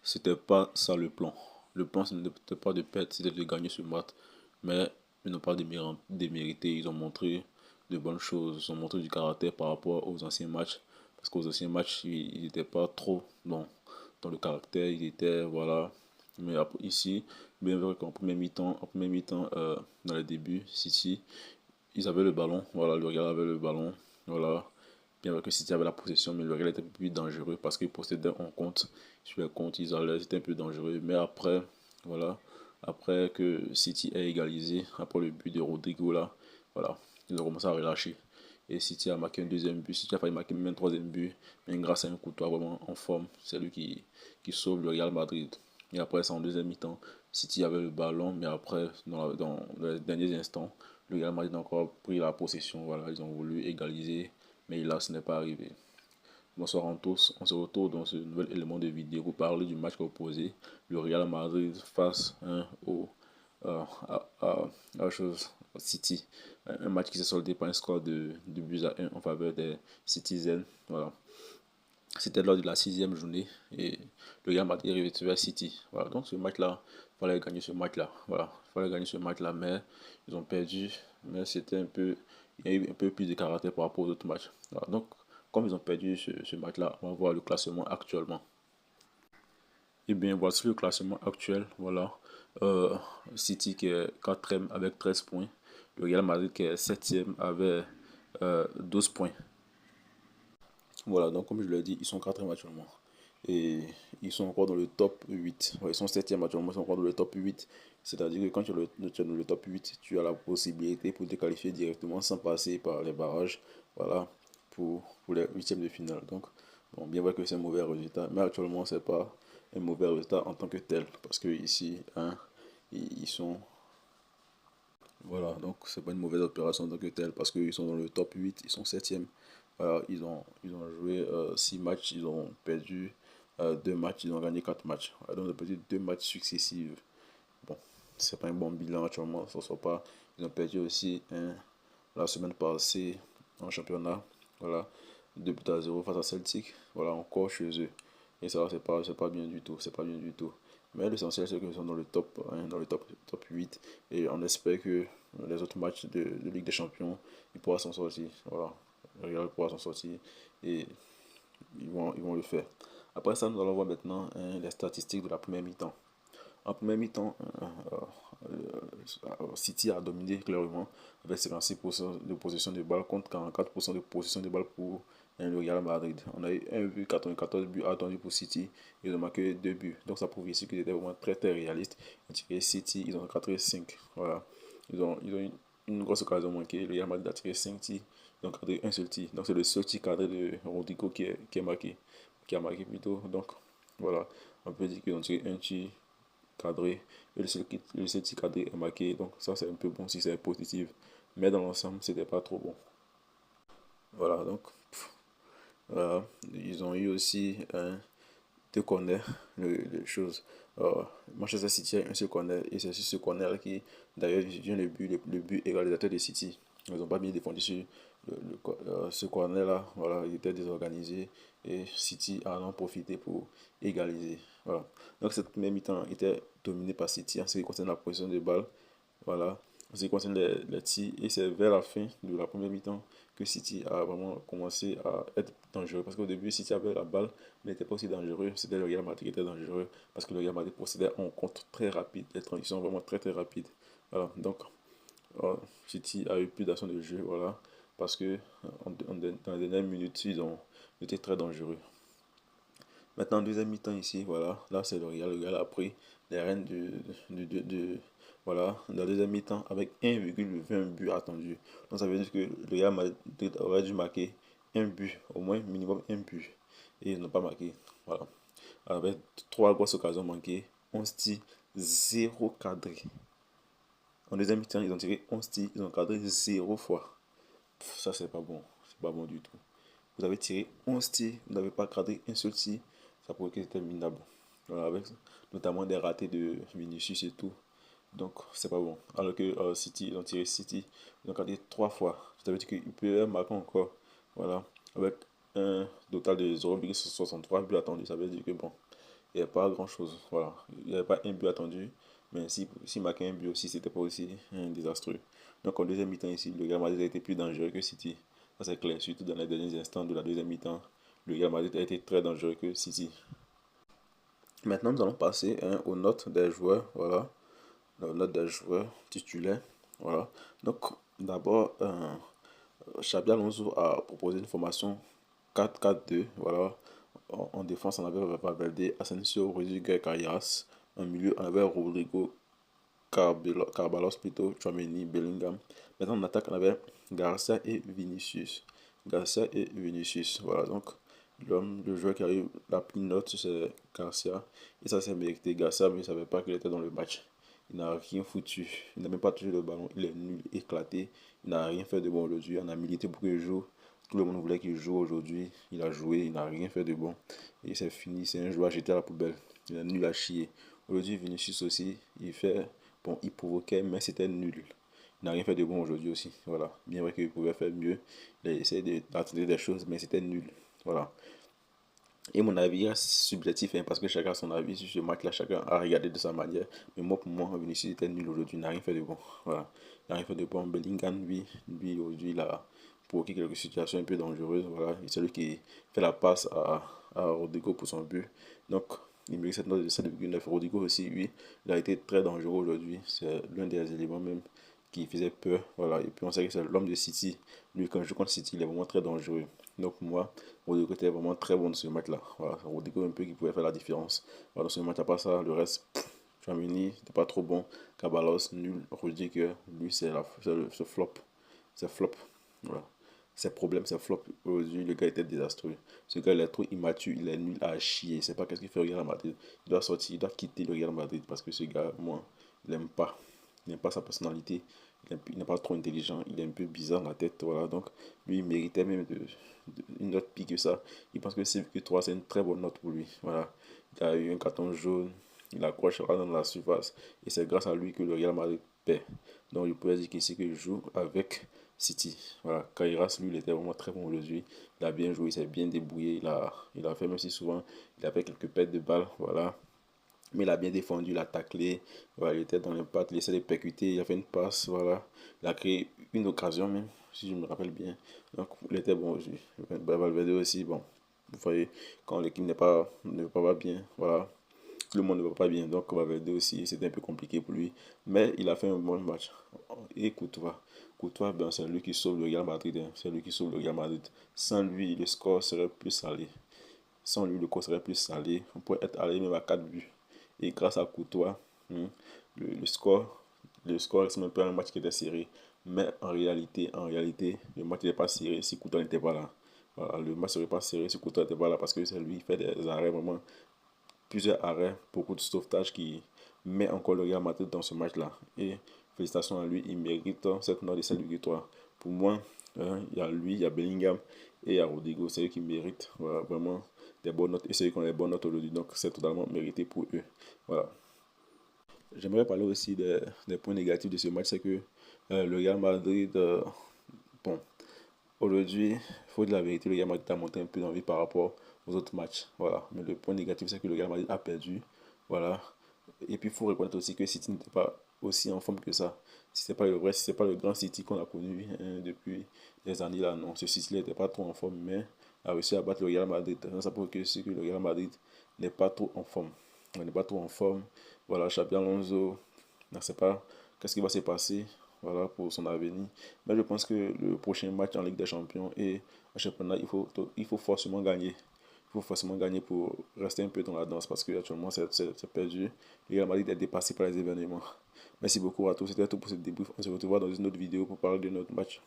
c'était pas ça le plan. Le plan, ce n'était pas de perdre, c'était de gagner ce match. Mais ils n'ont pas démérité. Ils ont montré de bonnes choses. Ils ont montré du caractère par rapport aux anciens matchs. Parce qu'aux anciens matchs, ils n'étaient pas trop dans le caractère. Ils étaient, voilà. Mais ici, bien vrai qu'en premier mi-temps, dans les débuts, City, ils avaient le ballon. Voilà, le Real avait le ballon. Voilà. Bien vrai que City avait la possession, mais le Real était un peu plus dangereux parce qu'ils possédaient en compte. Sur les comptes, ils allaient, c'était un peu dangereux. Mais après, voilà, après que City ait égalisé, après le but de Rodrigo là, voilà, ils ont commencé à relâcher. Et City a marqué un deuxième but, City a failli marquer même un troisième but, mais grâce à un Courtois vraiment en forme, c'est lui qui sauve le Real Madrid. Et après ça, en deuxième mi-temps, City avait le ballon, mais après, dans les derniers instants, le Real Madrid a encore pris la possession, voilà, ils ont voulu égaliser, mais là, ce n'est pas arrivé. Bonsoir à tous, on se retrouve dans ce nouvel élément de vidéo pour parler du match opposé, le Real Madrid face au chose, City. Un match qui s'est soldé par un score de buts à 1 en faveur des Citizens. Voilà. C'était lors de la sixième journée et le Real Madrid recevait à City. Voilà. Donc ce match-là, il fallait gagner ce match-là. Voilà. Il fallait gagner ce match-là, mais ils ont perdu. Mais c'était un peu, il y a eu un peu plus de caractère par rapport aux autres matchs. Voilà. Donc, comme ils ont perdu ce match-là, on va voir le classement actuellement. Et bien, voici le classement actuel. Voilà. Euh, City qui est quatrième avec 13 points. Le Real Madrid qui est septième avec 12 points. Voilà, donc comme je l'ai dit, ils sont quatrième actuellement. Et ils sont encore dans le top 8. Ouais, ils sont septième actuellement, ils sont encore dans le top 8. C'est-à-dire que quand tu es dans le top 8, tu as la possibilité pour te qualifier directement sans passer par les barrages. Voilà, pour les huitièmes de finale. Donc, bon, bien vrai que c'est un mauvais résultat, mais actuellement, c'est pas un mauvais résultat en tant que tel. Parce que ici, hein, ils sont. Voilà, donc c'est pas une mauvaise opération en tant que tel parce qu'ils sont dans le top 8, ils sont septième. Voilà, ils ont joué 6 matchs, ils ont perdu 2 matchs, ils ont gagné 4 matchs. Voilà, donc, ils ont perdu 2 matchs successifs. Bon, c'est pas un bon bilan actuellement, ça sort pas. Ils ont perdu aussi la semaine passée en championnat. Voilà, 2 buts à 0 face à Celtic. Voilà, encore chez eux. Et ça, c'est pas bien du tout. C'est pas bien du tout. Mais l'essentiel, c'est qu'ils sont dans le top, hein, dans le top 8. Et on espère que les autres matchs de Ligue des Champions, ils pourront s'en sortir. Voilà. Le Real pourra s'en sortir. Et ils vont le faire. Après ça, nous allons voir maintenant les statistiques de la première mi-temps. En première mi-temps, City a dominé clairement avec 56% de possession de balle contre 44% de possession de balle pour le Real Madrid. On a eu 1 but, 94 buts attendus pour City. Ils ont marqué 2 buts. Donc ça prouve ici qu'ils étaient vraiment très très réalistes. Et City, ils ont tiré 5. Voilà. Ils ont une grosse occasion manquée. Le Real Madrid a tiré 5 tirs. Ils ont cadré un seul tir. Donc c'est le seul tir cadré de Rodrigo qui est marqué. Qui a marqué plutôt. Donc voilà. On peut dire qu'ils ont tiré un tir cadré et le seul tir cadré est marqué. Donc ça c'est un peu bon si c'est positif. Mais dans l'ensemble, c'était pas trop bon. Voilà, donc voilà. Ils ont eu aussi deux corners, le chose. Manchester City a un seul corner et c'est sur ce corner qui d'ailleurs vient le but égalisateur de City. Ils n'ont pas bien défendu sur ce corner là. Voilà, il était désorganisé et City a en profité pour égaliser. Voilà. Donc cette première mi-temps était dominée par City en ce qui concerne la position de balle. Voilà. En ce qui concerne les tirs, et c'est vers la fin de la première mi-temps que City a vraiment commencé à être dangereux. Parce qu'au début, City avait la balle, mais n'était pas aussi dangereux. C'était le Real Madrid qui était dangereux. Parce que le Real Madrid possédait un contre très rapide, des transitions vraiment très très rapides. Voilà. Donc, City a eu plus d'actions de jeu. Voilà. Parce que dans les dernières minutes, ils ont été très dangereux. Maintenant, deuxième mi-temps ici, voilà. Là, c'est le Real. Le Real a pris les rênes voilà, dans la deuxième mi-temps avec 1,20 but attendu. Donc, ça veut dire que le Real Madrid aurait dû marquer un but, au moins minimum un but. Et ils n'ont pas marqué. Voilà. Avec 3 grosses occasions manquées, 11 tirs, 0 cadré. En deuxième mi-temps, ils ont tiré 11 tirs, ils ont cadré 0 fois. Ça, c'est pas bon. C'est pas bon du tout. Vous avez tiré 11 tirs, vous n'avez pas cadré un seul tir. Ça pourrait être minable. Voilà, avec notamment des ratés de Vinicius et tout. Donc, c'est pas bon. Alors que City, ils ont tiré City, ils ont cadré 3 fois. Ça veut dire qu'ils peuvent marquer encore. Voilà. Avec un total de 0,63 buts attendus. Ça veut dire que bon. il n'y avait pas grand-chose. Voilà. Il n'y avait pas un but attendu. Mais si marquait un but aussi, c'était pas aussi désastreux. Donc en deuxième mi-temps ici, le Real Madrid a été plus dangereux que City. Ça c'est clair, surtout dans les derniers instants de la deuxième mi-temps. Le Real Madrid a été très dangereux que City. Maintenant, nous allons passer aux notes des joueurs. Voilà. Les notes des joueurs titulaires. Voilà. Donc, d'abord, Xabi Alonso a proposé une formation 4-4-2. Voilà. En défense, on avait Valverde, Asensio, Rudiger, Casillas. En milieu, on avait Rodrigo, Carvalhos plutôt, Tchouaméni, Bellingham. Maintenant, en attaque, on avait Garcia et Vinicius. Garcia et Vinicius. Voilà, donc le joueur qui a eu la plus note, c'est Garcia. Et ça, c'est mérité. Garcia, mais il ne savait pas qu'il était dans le match. Il n'a rien foutu. Il n'a même pas touché le ballon. Il est nul, éclaté. Il n'a rien fait de bon aujourd'hui. On a milité pour qu'il joue. Tout le monde voulait qu'il joue aujourd'hui. Il a joué. Il n'a rien fait de bon. Et c'est fini. C'est un joueur jeté à la poubelle. Il est nul à chier. Aujourd'hui, Vinicius aussi, bon, il provoquait, mais c'était nul. Il n'a rien fait de bon aujourd'hui aussi. Voilà. Bien vrai qu'il pouvait faire mieux. Il a essayé d'attendre des choses, mais c'était nul. Voilà. Et mon avis est subjectif, hein, parce que chacun a son avis sur ce match-là, chacun a regardé de sa manière. Mais moi, pour moi, Vinicius était nul aujourd'hui, il n'a rien fait de bon. Voilà. Il n'a rien fait de bon. Bellingham, lui aujourd'hui, il a provoqué quelques situations un peu dangereuses. Voilà. C'est lui qui fait la passe à Rodrigo pour son but. Donc, il mérite cette note de 7,9. Rodrigo aussi, lui, il a été très dangereux aujourd'hui. C'est l'un des éléments même qui faisait peur. Voilà. Et puis on sait que c'est l'homme de City. Lui, quand il joue contre City, il est vraiment très dangereux. Donc moi, Rodrigo était vraiment très bon dans ce match-là. Voilà. Rodrigo un peu qui pouvait faire la différence. Voilà, dans ce match, à part ça, le reste, Tchouaméni, c'était pas trop bon. Caballos, nul. Rudiger, lui, c'est flop. C'est flop. Voilà. Ses problèmes, c'est flop. Aujourd'hui, le gars était désastreux. Ce gars, il est trop immature, il est nul à chier. C'est pas qu'est-ce qu'il fait au Real Madrid. Il doit sortir, il doit quitter le Real Madrid parce que ce gars, moi, il n'aime pas. Il n'aime pas sa personnalité. Il n'est pas trop intelligent. Il est un peu bizarre dans la tête. Voilà. Donc, lui, il méritait même une note pire que ça. Il pense que 5,3, c'est une très bonne note pour lui. Voilà. Il a eu un carton jaune. Il accroche dans la surface. Et c'est grâce à lui que le Real Madrid perd. Donc, je pourrais dire qu'ici qu'il joue avec City. Voilà. Kairas, lui, il était vraiment très bon aujourd'hui. Il a bien joué, il s'est bien débrouillé. Il a fait, même si souvent, il a fait quelques pertes de balles. Voilà. Mais il a bien défendu, il a taclé. Voilà, il était dans l'impact, il essaie de percuter. Il a fait une passe. Voilà. Il a créé une occasion même, si je me rappelle bien. Donc, il était bon aujourd'hui. Valverde aussi, bon. Vous voyez, quand l'équipe ne va pas bien, voilà, tout le monde ne va pas bien. Donc, Valverde aussi, c'était un peu compliqué pour lui. Mais il a fait un bon match. Et Courtois, ben, c'est lui qui sauve le Real Madrid. Hein. C'est lui qui sauve le Real Madrid. Sans lui, le score serait plus salé. Sans lui, le score serait plus salé. On pourrait être allé même à 4 buts. Et grâce à Courtois, le score, c'est même pas un match qui était serré. Mais en réalité, le match n'était pas serré si Courtois n'était pas là. Voilà, le match ne serait pas serré si Courtois n'était pas là parce que c'est lui qui fait des arrêts, vraiment plusieurs arrêts, beaucoup de sauvetage qui met encore le Real Madrid dans ce match-là. Et félicitations à lui, il mérite cette note de 7,3. Pour moi, il y a lui, il y a Bellingham et il y a Rodrigo, c'est eux qui méritent voilà, vraiment des bonnes notes et c'est eux qui ont les bonnes notes aujourd'hui. Donc c'est totalement mérité pour eux. Voilà. J'aimerais parler aussi des points négatifs de ce match, c'est que le Real Madrid, bon, aujourd'hui, il faut dire la vérité, le Real Madrid a monté un peu d'envie par rapport aux autres matchs. Voilà. Mais le point négatif, c'est que le Real Madrid a perdu. Voilà. Et puis, il faut reconnaître aussi que City n'était pas aussi en forme que ça. Si ce n'est pas le vrai, si c'est pas le grand City qu'on a connu depuis des années là, non. Ce City n'était pas trop en forme, mais a réussi à battre le Real Madrid. Ça prouve que c'est que le Real Madrid n'est pas trop en forme. On n'est pas trop en forme. Voilà, Xabi Alonso, je ne sais pas qu'est-ce qui va se passer voilà, pour son avenir. Mais je pense que le prochain match en Ligue des Champions et en championnat, il faut forcément gagner. Il faut forcément gagner pour rester un peu dans la danse parce qu'actuellement c'est perdu. Le Real Madrid est dépassé par les événements. Merci beaucoup à tous. C'était tout pour cette débrief. On se retrouvera dans une autre vidéo pour parler de notre match.